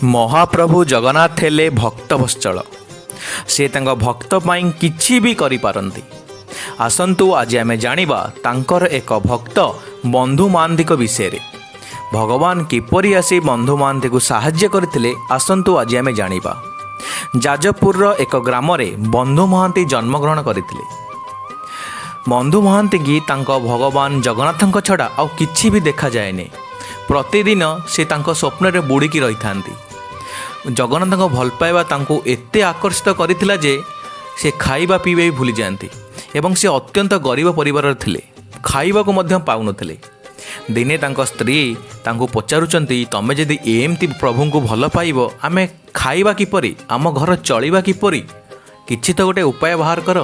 महाप्रभु जगन्नाथ हेले भक्तवत्सल। से तांको भक्त पाई किछि भी करि पारंती। आसंतु आज आमे जानिबा तांकर एक भक्त बंधु महांती विषय रे। भगवान किपरि आसी बंधु महांती को साहाय्य करथिले आसंतु आज आमे जानिबा। जाजपुर एक ग्राम रे बंधु महांती जन्मग्रहण करथिले। बंधु महांती की तांको भगवान जगन्नाथଙ୍କ छड़ा आउ किछि भी देखा जाएनी। प्रतिदिन से तांको स्वप्न रे बुड़ीकी रही थांती। जगन्नाथ भल पाइबा तांको एते आकर्षित करिथिला जे से खाइबा पीबा भी भूली जाती एवं से अत्यंत गरीब परिवार थिले। खाइबा को मध्य पाउनथिले। दिने तांको स्त्री तांको पचारुचंती तमे जदि एमती प्रभु को भल पाइबो आमे खाइबा किपरि आम घर चलिबा किपरि किछि तो गोटे उपाय बाहर कर।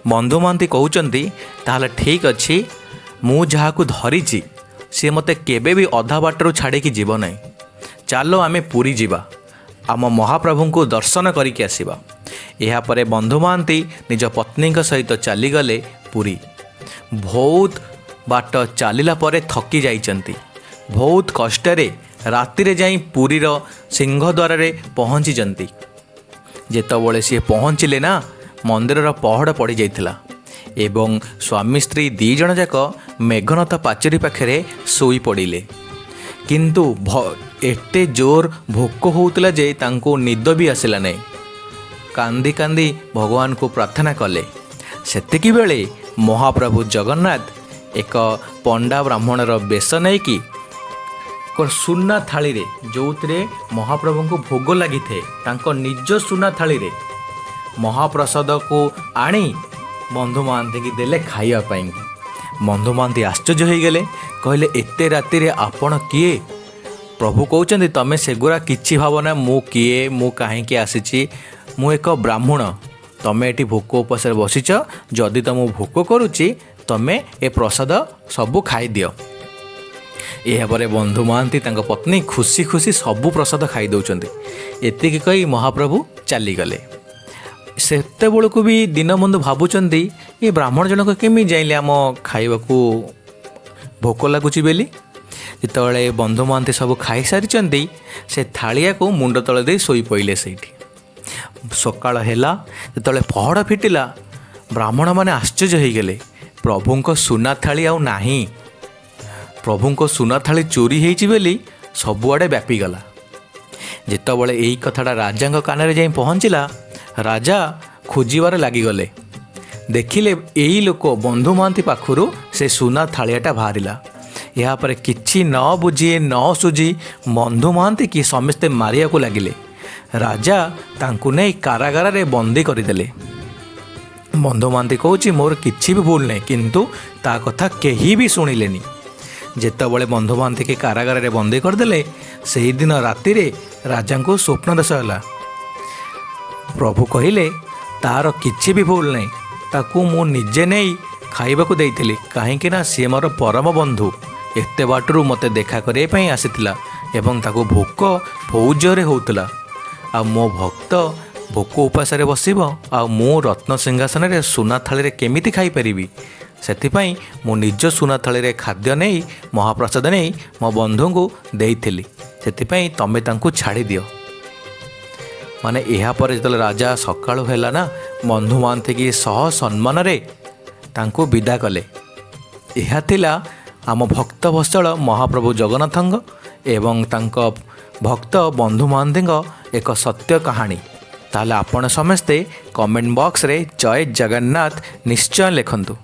बंधु महांती कहउचंती ताहले ठीक अछि मु जहाकू धरिछि से मते केबे भी अधा बाटरू छाड़िकी जीव नहीं। चलो आमे पुरी जीवा आम महाप्रभु को दर्शन करिकी आसिबा। एहा परे बंधु महांती निज पत्नी सहित चलीगले पुरी। बहुत बाट चलिला परे थकी जाइचंती। बहुत कष्टरे रातिरे जाई पुरीर सिंहद्वार रे पहुँचीचंती। जेतबळे सी पहुँचिले ना मंदिरर पहड़ पड़ जाइथिला एवं स्वामी स्त्री दी जण जाक मेघनाथ पाचेरी पाखे शोई पड़िले। किंतु एते जोर भोक होउतला जे तांको निद भी आसिला नहीं। कांदी कांदी भगवान को प्रार्थना कले। सेतिकी बेले महाप्रभु जगन्नाथ एक पंडा ब्राह्मणर बेश नहीं कि सुना थाली रे जोतरे महाप्रभु को भोग लगी थे तांको निज सुना थाली रे महाप्रसाद को आनी बंधु महांती की देले खाइबा पाई। बंधु महांती आश्चर्य हो गले। कहले एते राति रे आपण किए? प्रभु कहउचंदी तमे सेगुरा किछि भावना मु किए मु काहेकि आसीछि मु एक ब्राह्मण। तमे एटी भोक उपास बसिच जदि तुम भोक करुछि तमे ए प्रसाद सबु खाई दियो। एहा परे बंधु महांती तांको पत्नी खुशी खुशी सबु प्रसाद खाई दउचंदी। एतिकी कही महाप्रभु चली गले। सेते बेलू भी दीनबंधु भावुंट ये ब्राह्मण जनक केमी जाइले आम खाइबा को भोक लगुच बेली। जिते बंधु महांती सब खाई सारी से थालिया को मुंड तले दे शोई पड़े। से सकाळ हेला जिते पहड़ फिटिला ब्राह्मण मैंने आश्चर्य हो गले। प्रभु सुना थाली आउ नाही। प्रभु सुना थाली चोरी होइछि बेली सबुआड़े व्यापीगला। जितेबाला यही कथाटा राजा कान जाई पहुँचला राजा खोजार लगिगले। देखिले यही लोक बंधु महांती पाखु से सुना थालियाटा बाहरिला। यहाँ पर किछि न बुझी न सुझी बंधु महांती की समस्ते मारिया को लगिले। राजा तांकु नहीं कारागार रे बंदी करदेले। बंधु महांती कहूँ मोर किछि भी भूल नहीं किंतु ता कथा केही भी शुणिलेनी। जेतेबळे बंधु महांती के कारागार रे बंदी करदेले सही दिन राति रे राजा को स्वप्न दशा होला। प्रभु कहिले तार किछि भी भूल नहीं ताकू मु निजे नहीं खाइबा को देइथिली काहेकि ना सी मोर परम बंधु एते बाटरू मते देखा करे पई आसीथिला एवं ताकू भोक बहुत जोरे होउतला। आ मो भक्त भोक उपास रे बसिबो आ मु रत्न सिंहासन रे सुना थाली रे केमिति खाई परिबी। सेथिपाई मु निज सुना थाली रे खाद्य नहीं महाप्रसाद नहीं मो बंधु को देइथिली। सेथिपाई तमे तांकू छाड़ी दियो। माने यहाँ पर जो राजा सकाळु हैला ना बंधु महांती की सह सम्मान रे तांको विदा कले। यह थिला आम भक्तवत्सल महाप्रभु जगन्नाथ एवं तांको भक्त बंधु महांती एक सत्य कहानी। ताले आपण समस्ते कमेंट बॉक्स रे जय जगन्नाथ निश्चय लिखंतु।